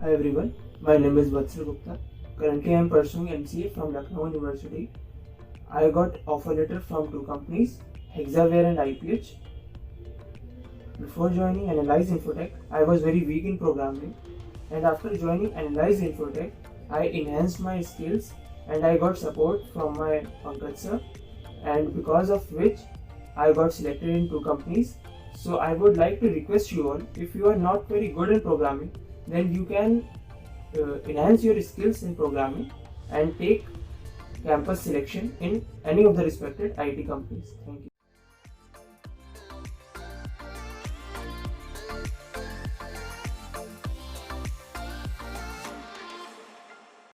Hi everyone, my name is Vatsal Gupta. Currently I am pursuing MCA from Lucknow University. I got offer letter from two companies, Hexaware and IPH. Before joining Analyze InfoTech, I was very weak in programming, and after joining Analyze InfoTech, I enhanced my skills and I got support from my Pankaj sir, and because of which I got selected in two companies. So I would like to request you all, if you are not very good in programming, then you can enhance your skills in programming and take campus selection in any of the respected IT companies. Thank you.